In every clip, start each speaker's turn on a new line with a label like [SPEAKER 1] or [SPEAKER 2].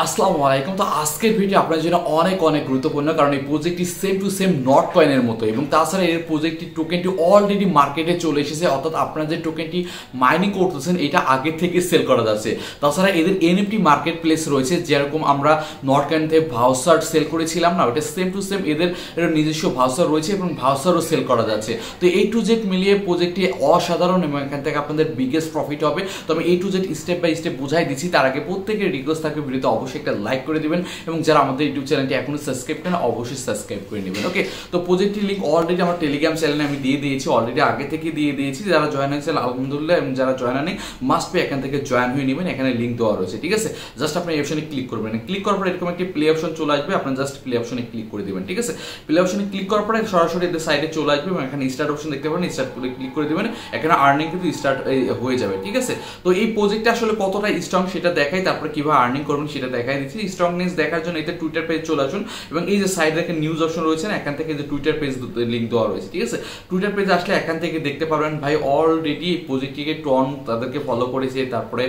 [SPEAKER 1] আসসালামু আলাইকুম। তো আজকের ভিডিও আপনার জন্য অনেক অনেক গুরুত্বপূর্ণ, কারণ এই প্রজেক্টটি সেম টু সেম নট কয়েনের মতো, এবং তাছাড়া এর প্রজেক্টটি টোকেনটি অলরেডি মার্কেটে চলে এসেছে, অর্থাৎ আপনারা যে টোকেনটি মাইনিং করতেছেন এটা আগে থেকে সেল করা যাচ্ছে। তাছাড়া এদের এনএফটি মার্কেট প্লেস রয়েছে, যেরকম আমরা নট কয়েন থেকে ভাউচার সেল করেছিলাম না, ওটা সেম টু সেম এদের নিজস্ব ভাউচার রয়েছে এবং ভাউচারও সেল করা যাচ্ছে। তো এই টু জেড মিলিয়ে প্রজেক্টটি অসাধারণ এবং এখান থেকে আপনাদের বিগেস্ট প্রফিট হবে। তবে এই to Z step by step বুঝাই দিচ্ছি, তার আগে প্রত্যেকের রিকোয়েস্ট থাকবে ভিডিওতে অবশ্যই একটা লাইক করে দিবেন, এবং যারা আমাদের ইউটিউব চ্যানেলটি এখনো সাবস্ক্রাইব করেন অবশ্যই সাবস্ক্রাইব করে নেবেন। ওকে, তো প্রজেক্টটির লিঙ্ক অলরেডি আমার টেলিগ্রাম চ্যানেলে আমি দিয়ে দিয়েছি, অলরেডি আগে থেকে দিয়ে দিয়েছি। যারা জয়েন হয়েছে আলহামদুলিল্লাহ, এবং যারা জয়েন হয়নি মাস্ট বি এখান থেকে জয়েন হয়ে নেবেন। এখানে লিঙ্ক দেওয়া রয়েছে, ঠিক আছে। জাস্ট আপনি এই অপশনে ক্লিক করবেন, ক্লিক করার পর এরকম একটি প্লে অপশন চলে আসবে, আপনি জাস্ট প্লে অপশনে ক্লিক করে দিবেন, ঠিক আছে। প্লে অপশনে ক্লিক করার পরে সরাসরি এদের সাইডে চলে আসবে এবং এখানে স্টার্ট অপশন দেখতে পাবেন, স্টার্ট করে ক্লিক করে দিবেন। এখানে আর্নিং কিন্তু স্টার্ট হয়ে যাবে, ঠিক আছে। তো এই প্রজেক্টটা আসলে কতটা স্ট্রং সেটা দেখাই, তারপর কিভাবে আর্নিং করবেন সেটা দেখাই দিচ্ছি। স্ট্রংনেস দেখার জন্য এতে টুইটার পেজ চলে আসুন, এবং এই যে সাইডে একটা নিউজ অপশন রয়েছে না, এখান থেকে যে টুইটার পেজ লিঙ্ক দেওয়া রয়েছে, ঠিক আছে। টুইটার পেজ আসলে এখান থেকে দেখতে পারবেন ভাই অলরেডি প্রজেক্টটিকে টন তাদেরকে ফলো করেছে, তারপরে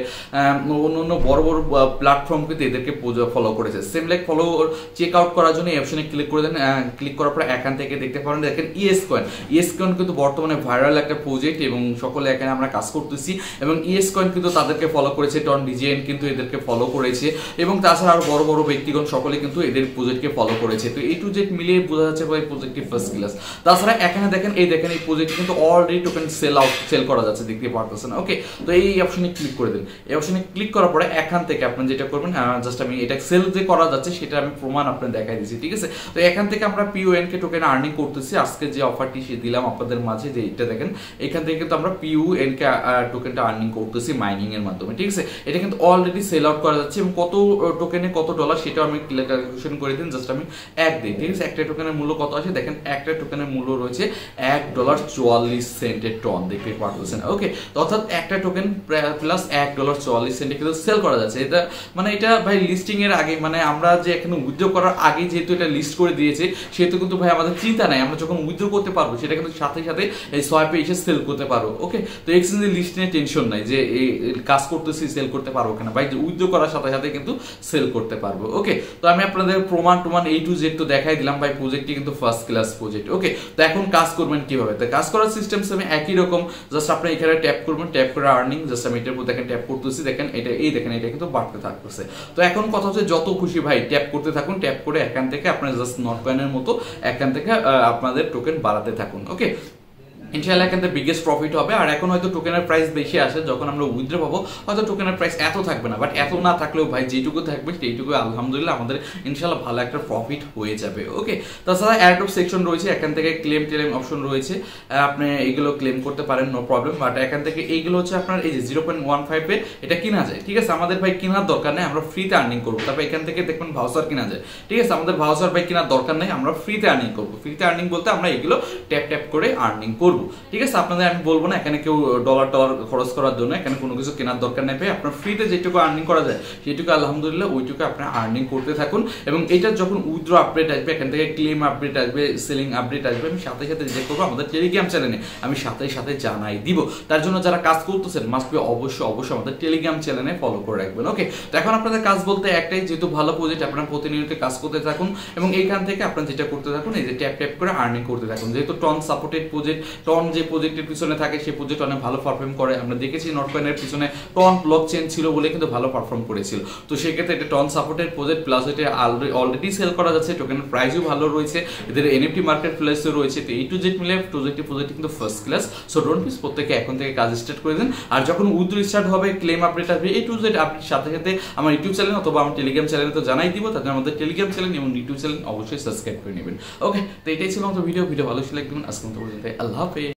[SPEAKER 1] অন্য বড় বড় প্ল্যাটফর্ম কিন্তু এদেরকে ফলো করেছে। Same like follow check out করার জন্য এই অপশনে ক্লিক করে দেন। ক্লিক করার পর এখান থেকে দেখতে পারেন, দেখেন ইএস কয়েন কিন্তু বর্তমানে ভাইরাল একটা প্রজেক্ট, এবং সকলে এখানে আমরা কাজ করতেছি, এবং ইএস কয়েন কিন্তু তাদেরকে ফলো করেছে, টন ডিজাইন কিন্তু এদেরকে ফলো করেছে, এবং তাছাড়া আরো বড় বড় ব্যক্তিগণ সকলে কিন্তু এদের প্রজেক্টকে ফলো করেছে। তো এই টু জেড মিলিয়ে বোঝা যাচ্ছে ভাই প্রজেক্টটি ফার্স্ট ক্লাস। তাছাড়া এখানে দেখেন এই প্রজেক্ট কিন্তু অলরেডি টোকেন সেল করা যাচ্ছে, দেখতে পারতেছেন। ওকে, তো এই অপশনে ক্লিক করে দেন। এই অপশনে ক্লিক করার পরে এখান থেকে আপনি যেটা করবেন, জাস্ট আমি এটা সেল যে করা যাচ্ছে সেটা আমি প্রমাণ আপনাদের দেখাই দিচ্ছি, ঠিক আছে। তো এখান থেকে আমরা পিওএন কে টোকেন আর্নিং করতেছি। আজকে যে অফারটি দিলাম আপনাদের মাঝে, যে এটা দেখেন এখান থেকে কিন্তু আমরা পিওএন কে টোকেনটা আর্নিং করতেছি মাইনিং এর মাধ্যমে, ঠিক আছে। এটা কিন্তু অলরেডি সেল আউট করা যাচ্ছে, এবং কত টোকেনে কত ডলার সেটা আমি ক্যালকুলেশন করে দিন। জাস্ট আমি এক দিই, ঠিক আছে। একটা টোকেনের মূল্য কত আছে দেখেন, একটা টোকেনের মূল্য রয়েছে $1.44 টন, দেখতে পারতেছেন। ওকে, তো অর্থাৎ একটা টোকেন প্লাস $1.44 কিন্তু সেল করা যাচ্ছে। এটা মানে এটা ভাই লিস্টিং এর আগে, মানে আমরা যে এখানে উইথড্র করার আগে যেহেতু এটা লিস্ট করে দিয়েছে, সেহেতু কিন্তু ভাই আমাদের চিন্তা নাই, আমরা যখন উইথড্র করতে পারবো সেটা কিন্তু সাথে সাথে এই সোয়াইপে এসে সেল করতে পারবো। ওকে, তো এক্সচেঞ্জে লিস্ট নিয়ে টেনশন নাই যে এই কাজ করতেছি সেল করতে পারবো কিনা, ভাই উইথড্র করার সাথে সাথে কিন্তু সেল করতে পারবো। ওকে, তো আমি আপনাদের প্রমাণ এই টু জেড তো দেখাই দিলাম ভাই, প্রজেক্টটি কিন্তু ফার্স্ট ক্লাস প্রজেক্ট। ওকে, তো এখন কাজ করবেন কিভাবে? তো কাজ করার সিস্টেম সেম একই রকম, জাস্ট আপনি এখানে ট্যাপ করবেন, ট্যাপ করে আর্নিং, জাস্ট আমি এটার উপর দেখেন ট্যাপ করতেছি, দেখেন এটা দেখেন এটা কিন্তু বাড়তে থাকতেছে। তো এখন কথা হচ্ছে যত খুশি ভাই ট্যাপ করতে থাকুন, ট্যাপ করে এখান থেকে আপনার জাস্ট নট কয়েনের মতো এখান থেকে আপনাদের টোকেন বাড়াতে থাকুন। ওকে, ইনশাআল্লাহ এখান থেকে বিগেস্ট প্রফিট হবে। আর এখন হয়তো টোকেনের প্রাইস বেশি আসে, যখন আমরা উইথড্র পাবো হয়তো টোকেনের প্রাইস এত থাকবে না, বাট এত না থাকলেও ভাই যেটুকু থাকবে সেইটুকু আলহামদুলিল্লাহ আমাদের ইনশাআল্লাহ ভালো একটা প্রফিট হয়ে যাবে। ওকে, তাছাড়া এয়ারড্রপ সেকশন রয়েছে, এখান থেকে ক্লেম অপশন রয়েছে, আপনি এইগুলো ক্লেম করতে পারেন, নো প্রবলেম। বাট এখান থেকে এইগুলো হচ্ছে আপনার এই যে 0.15 এ এটা কিনা যায়, ঠিক আছে। আমাদের ভাই কেনার দরকার নেই, আমরা ফ্রিতে আর্নিং করবো। তারপর এখান থেকে দেখবেন ভাউচার কিনা যায়, ঠিক আছে। আমাদের ভাউচার ভাই কেনার দরকার নেই, আমরা ফ্রিতে আর্নিং করবো। ফ্রিতে আর্নিং বলতে আমরা এগুলো ট্যাপ ট্যাপ করে আর্নিং করবো, ঠিক আছে। আপনাদের আমি বলবো না এখানে কেউ ডলার খরচ করার জন্য, এখানে কোনো কিছু কেনার দরকার নেই ভাই, আপনার ফ্রিতে যেটুকু আর্নিং করা যায় সেটুকু আলহামদুলিল্লাহ ওইটুকু আপনি আর্নিং করতে থাকুন। এবং এটা যখন উইথড্র আপডেট আসবে, এখান থেকে ক্লেম আপডেট আসবে, সেলিং আপডেট আসবে, আমি সাথে সাথে যে করবো আমাদের টেলিগ্রাম চ্যানেলে আমি সাথে সাথে জানাই দিব। তার জন্য যারা কাজ করতেছেন মাস্ট বি অবশ্যই আমাদের টেলিগ্রাম চ্যানেলে ফলো করে রাখবেন। ওকে, তো এখন আপনাদের কাজ বলতে একটাই, যেহেতু ভালো প্রজেক্ট আপনারা প্রতিনিয়ত কাজ করতে থাকুন, এবং এইখান থেকে আপনারা যেটা করতে থাকুন এই যে ট্যাপ ট্যাপ করে আর্নিং করতে থাকুন। যেহেতু টন সাপোর্টেড প্রজেক্ট, টন যে প্রজেক্টের পিছনে থাকে সেই প্রজেক্ট অনেক ভালো পারফর্ম করে, আমরা দেখেছি নট কয়েনের পিছনে টন ব্লক চেন ছিল বলে কিন্তু ভালো পারফর্ম করেছিল। তো সেক্ষেত্রে এটা টন সাপোর্টেড প্রজেক্ট, প্লাস এটা অলরেডি সেল করা যাচ্ছে, টোকেনের প্রাইসও ভালো রয়েছে, এদের এনএফটি মার্কেট প্লেসও রয়েছে। তো এই টু জেড মিলে প্রজেক্ট কিন্তু first class. So don't miss, প্রত্যেকে এখন থেকে কাজ স্টার্ট করে দেন। আর যখন উইথড্র স্টার্ট হবে, ক্লেম আপডেট আসবে, এই টু জেড আপডেট সাথে সাথে আমার ইউটিউব চ্যানেল অথবা আমার টেলিগ্রাম চ্যানেলে তো জানাই দিব। তাদের আমাদের টেলিগ্রাম চ্যানেল এবং ইউটিউব চ্যানেল অবশ্যই সাবস্ক্রাইব করে নেবেন। ওকে, তো এটাই ছিল আমাদের ভিডিও ভালো লাগবে। আজকে মতো পর্যন্ত আল্লাহ হাফেজ।